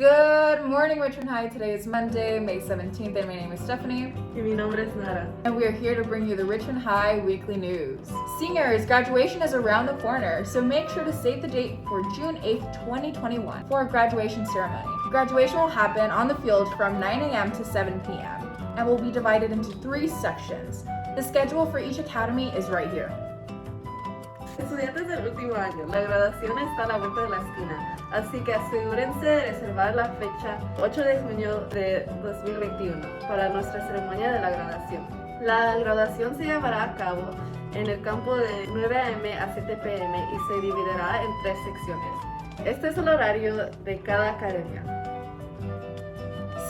Good morning, Richmond High. Today is Monday, May 17th, and my name is Stephanie. Y mi nombre es Nara. And we are here to bring you the Richmond High Weekly News. Seniors, graduation is around the corner, so make sure to save the date for June 8th, 2021 for a graduation ceremony. Graduation will happen on the field from 9 a.m. to 7 p.m. and will be divided into 3 sections. The schedule for each academy is right here. Estudiantes del último año, la graduación está a la vuelta de la esquina, así que asegúrense de reservar la fecha 8 de junio de 2021 para nuestra ceremonia de la graduación. La graduación se llevará a cabo en el campo de 9 a.m. a 7 p.m. y se dividirá en 3 secciones. Este es el horario de cada academia.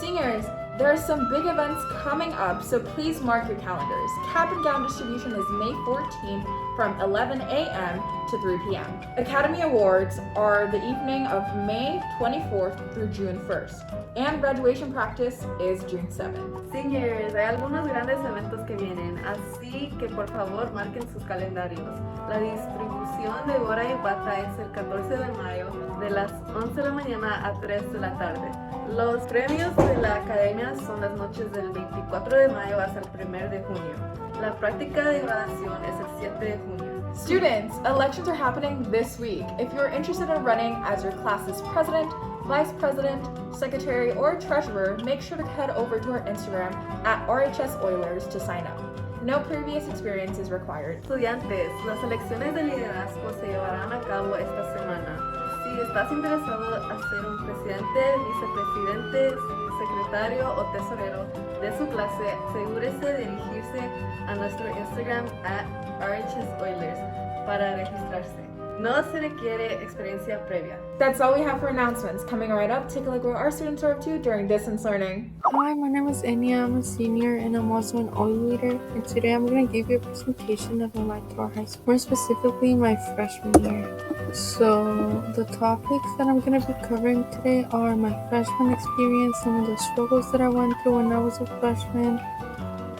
Seniors, there are some big events coming up, so please mark your calendars. Cap and gown distribution is May 14th from 11 a.m. to 3 p.m. Academy Awards are the evening of May 24th through June 1st, and graduation practice is June 7th. Seniors, hay algunos grandes eventos que vienen, así que por favor marquen sus calendarios. La distribución de hora y bata es el 14 de mayo de las 11 de la mañana a 3 de la tarde. Los premios de la academia son las noches del 24 de mayo hasta el 1 de junio. La práctica de graduación es el 7 de junio. Students, elections are happening this week. If you're interested in running as your class's president, vice president, secretary, or treasurer, make sure to head over to our Instagram at RHS Oilers to sign up. No previous experience is required. Estudiantes, las elecciones de liderazgo se llevarán a cabo esta semana. Si estás interesado en ser un presidente, vicepresidente, secretario o tesorero de su clase, asegúrese de dirigirse a nuestro Instagram at RHS Oilers para registrarse. No se requiere experiencia previa. That's all we have for announcements. Coming right up, take a look what our students are up to during distance learning. Hi, my name is Enya. I'm a senior and I'm also an oil leader. And today I'm going to give you a presentation of my life through our high school, more specifically my freshman year. So the topics that I'm going to be covering today are my freshman experience, some of the struggles that I went through when I was a freshman.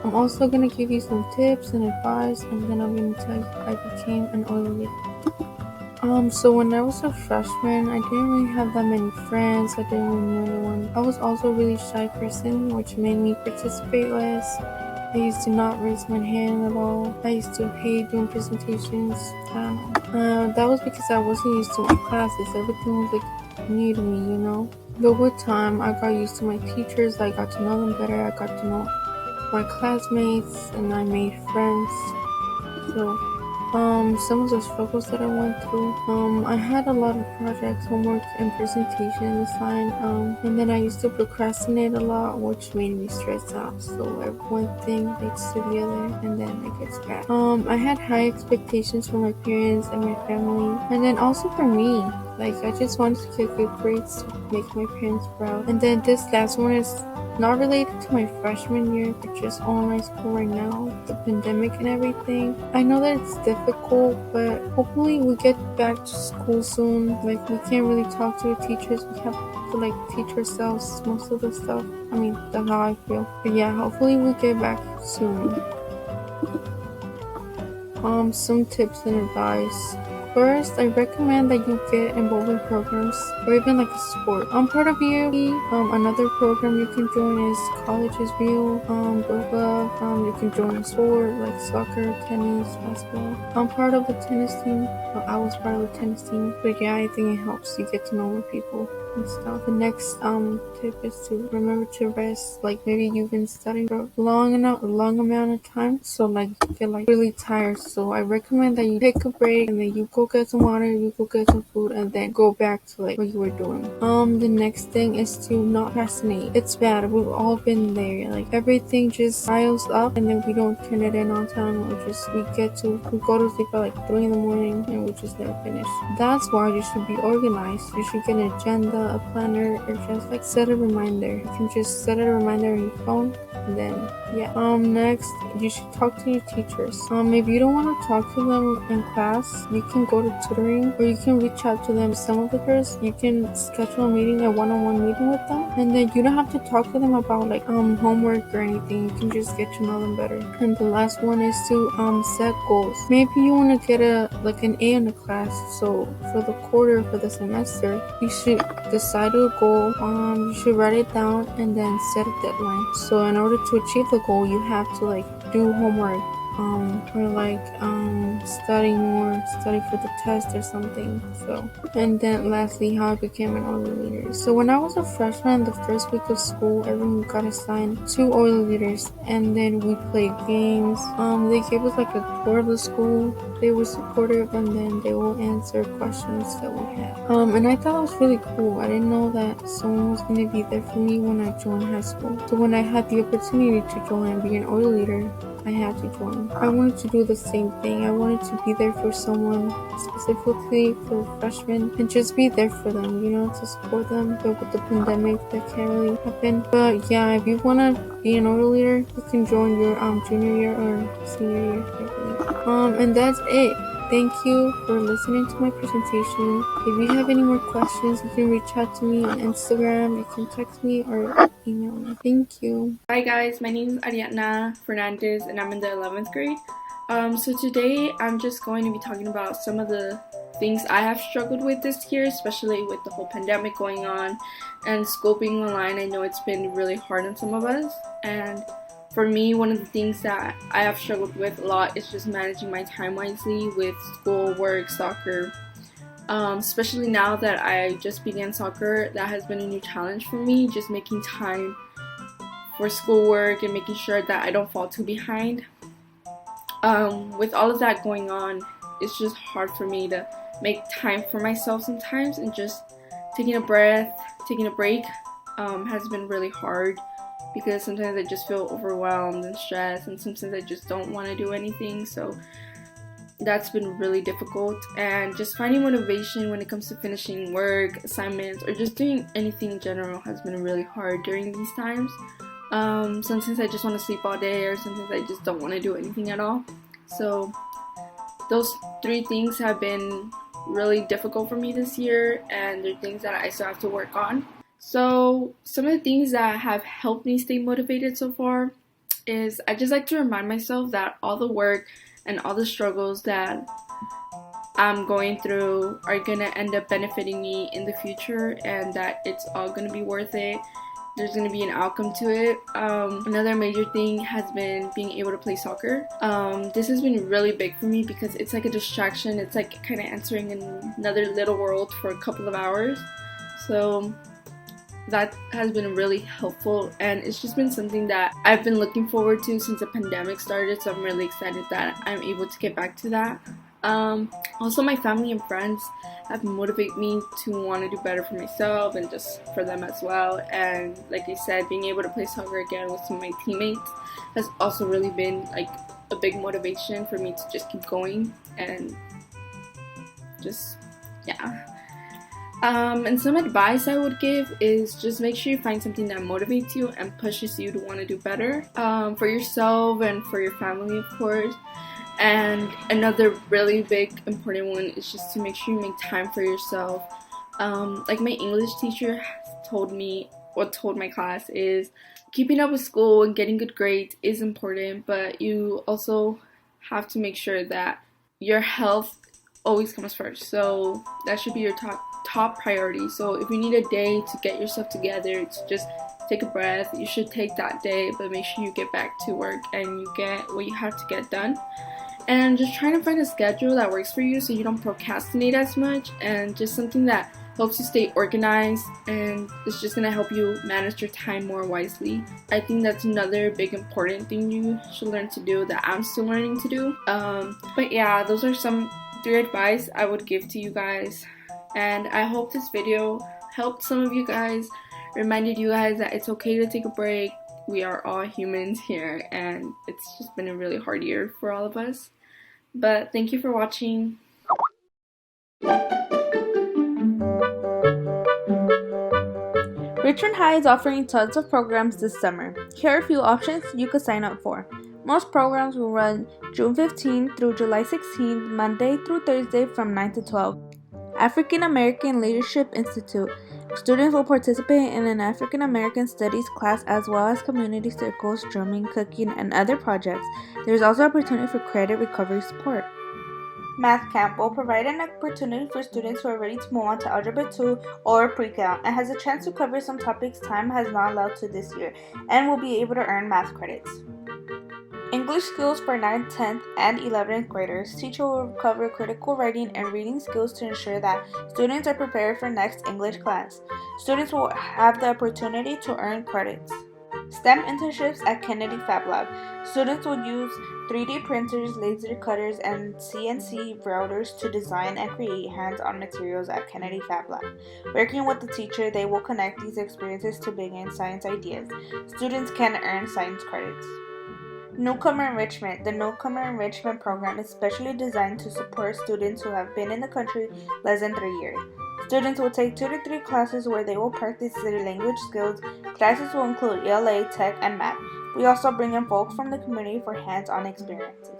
I'm also going to give you some tips and advice, and then I'm going to tell you how I became an oil leader. So when I was a freshman, I didn't really have that many friends. I didn't really know anyone. I was also a really shy person, which made me participate less. I used to not raise my hand at all. I used to hate doing presentations. That was because I wasn't used to my classes. Everything was like new to me, you know. But with time, I got used to my teachers. I got to know them better. I got to know my classmates, and I made friends. So some of the struggles that I went through, I had a lot of projects, homework, and presentations assigned, and then I used to procrastinate a lot, which made me stressed out. So one thing leads to the other, and then it gets bad. I had high expectations for my parents and my family, and then also for me. Like, I just wanted to get good grades to make my parents proud. And then this last one is not related to my freshman year, but just online school right now, the pandemic and everything. I know that it's difficult, but hopefully we get back to school soon. Like, we can't really talk to the teachers. We have to like teach ourselves most of the stuff. I mean, that's how I feel. But yeah, hopefully we get back soon. Some tips and advice. First, I recommend that you get involved in programs or even like a sport. I'm part of UAE. Another program you can join is College is Real, Book Club. You can join a sport like soccer, tennis, basketball. I'm part of the tennis team. I was part of the tennis team. But yeah, I think it helps you get to know more people and stuff. The next tip is to remember to rest. Like, maybe you've been studying for a long amount of time, so like you get like really tired. So I recommend that you take a break and then you go get some water, you go get some food, and then go back to like what you were doing. The next thing is to not procrastinate. It's bad. We've all been there. Like, everything just piles up and then we don't turn it in on time. We go to sleep at like 3 in the morning and we just never finish. That's why you should be organized. You should get an agenda, a planner, or just like set a reminder. You can just set a reminder on your phone, and then yeah. Next, you should talk to your teachers. If you don't want to talk to them in class, you can go to tutoring, or you can reach out to them. Some of the girls, you can schedule a one-on-one meeting with them, and then you don't have to talk to them about like homework or anything. You can just get to know them better. And the last one is to set goals. Maybe you want to get an A in the class, so for the quarter, for the semester, you should decide a goal, you should write it down and then set a deadline. So in order to achieve the goal, you have to do homework, or study for the test or something. So, and then lastly, how I became an oil leader. So when I was a freshman, the first week of school, everyone got assigned 2 oil leaders, and then we played games. They gave us a tour of the school. They were supportive, and then they will answer questions that we had. And I thought it was really cool. I didn't know that someone was going to be there for me when I joined high school. So when I had the opportunity to join and be an oil leader, I had to join. I wanted to do the same thing. I wanted to be there for someone, specifically for freshmen, and just be there for them, to support them. But with the pandemic, that can't really happen. But yeah, if you want to be an oil leader, you can join your junior year or senior year, I believe. And that's it. Thank you for listening to my presentation. If you have any more questions, you can reach out to me on Instagram. You can text me or email me. Thank you. Hi guys, my name is Ariadna Fernandez and I'm in the 11th grade. So today I'm just going to be talking about some of the things I have struggled with this year, especially with the whole pandemic going on and school being online. I know it's been really hard on some of us, and for me, one of the things that I have struggled with a lot is just managing my time wisely with school, work, soccer. Especially now that I just began soccer, that has been a new challenge for me, just making time for schoolwork and making sure that I don't fall too behind. With all of that going on, it's just hard for me to make time for myself sometimes, and just taking a breath, taking a break has been really hard, because sometimes I just feel overwhelmed and stressed, and sometimes I just don't want to do anything. So that's been really difficult, and just finding motivation when it comes to finishing work, assignments, or just doing anything in general has been really hard during these times. Sometimes I just want to sleep all day, or sometimes I just don't want to do anything at all. So those 3 things have been really difficult for me this year, and they're things that I still have to work on. So some of the things that have helped me stay motivated so far is I just like to remind myself that all the work and all the struggles that I'm going through are gonna end up benefiting me in the future, and that it's all gonna be worth it. There's going to be an outcome to it. Another major thing has been being able to play soccer. This has been really big for me because it's like a distraction. It's like kind of entering another little world for a couple of hours. So that has been really helpful, and it's just been something that I've been looking forward to since the pandemic started. So I'm really excited that I'm able to get back to that. Also, my family and friends have motivated me to want to do better for myself and just for them as well. And like I said, being able to play soccer again with some of my teammates has also really been like a big motivation for me to just keep going and just, yeah. And some advice I would give is just make sure you find something that motivates you and pushes you to want to do better, for yourself and for your family, of course. And another really big important one is just to make sure you make time for yourself. Like my English teacher told my class is keeping up with school and getting good grades is important, but you also have to make sure that your health always comes first. So that should be your top priority. So if you need a day to get yourself together, to just take a breath, you should take that day, but make sure you get back to work and you get what you have to get done. And just trying to find a schedule that works for you so you don't procrastinate as much, and just something that helps you stay organized and it's just going to help you manage your time more wisely. I think that's another big important thing you should learn to do that I'm still learning to do. But yeah, those are some 3 advice I would give to you guys, and I hope this video helped some of you guys, reminded you guys that it's okay to take a break. We are all humans here, and it's just been a really hard year for all of us. But thank you for watching. Richmond High is offering tons of programs this summer. Here are a few options you could sign up for. Most programs will run June 15 through July 16, Monday through Thursday from 9 to 12. African American Leadership Institute. Students will participate in an African American Studies class as well as community circles, drumming, cooking, and other projects. There is also opportunity for credit recovery support. Math Camp will provide an opportunity for students who are ready to move on to Algebra 2 or Pre-Cal and has a chance to cover some topics time has not allowed to this year and will be able to earn math credits. English skills for 9th, 10th, and 11th graders. Teacher will cover critical writing and reading skills to ensure that students are prepared for next English class. Students will have the opportunity to earn credits. STEM internships at Kennedy Fab Lab. Students will use 3D printers, laser cutters, and CNC routers to design and create hands-on materials at Kennedy Fab Lab. Working with the teacher, they will connect these experiences to begin science ideas. Students can earn science credits. Newcomer Enrichment. The Newcomer Enrichment program is specially designed to support students who have been in the country less than 3 years. Students will take 2 to 3 classes where they will practice their language skills. Classes will include ELA, Tech, and Math. We also bring in folks from the community for hands-on experiences.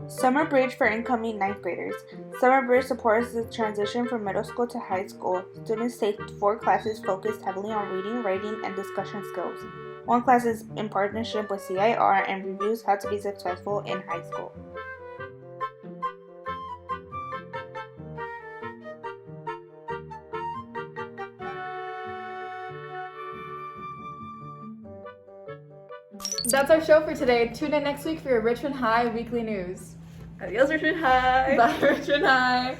Summer Bridge for incoming 9th graders. Summer Bridge supports the transition from middle school to high school. Students take 4 classes focused heavily on reading, writing, and discussion skills. 1 class is in partnership with CIR and reviews how to be successful in high school. That's our show for today. Tune in next week for your Richmond High weekly news. Adios, Richmond High! Bye, Richmond High!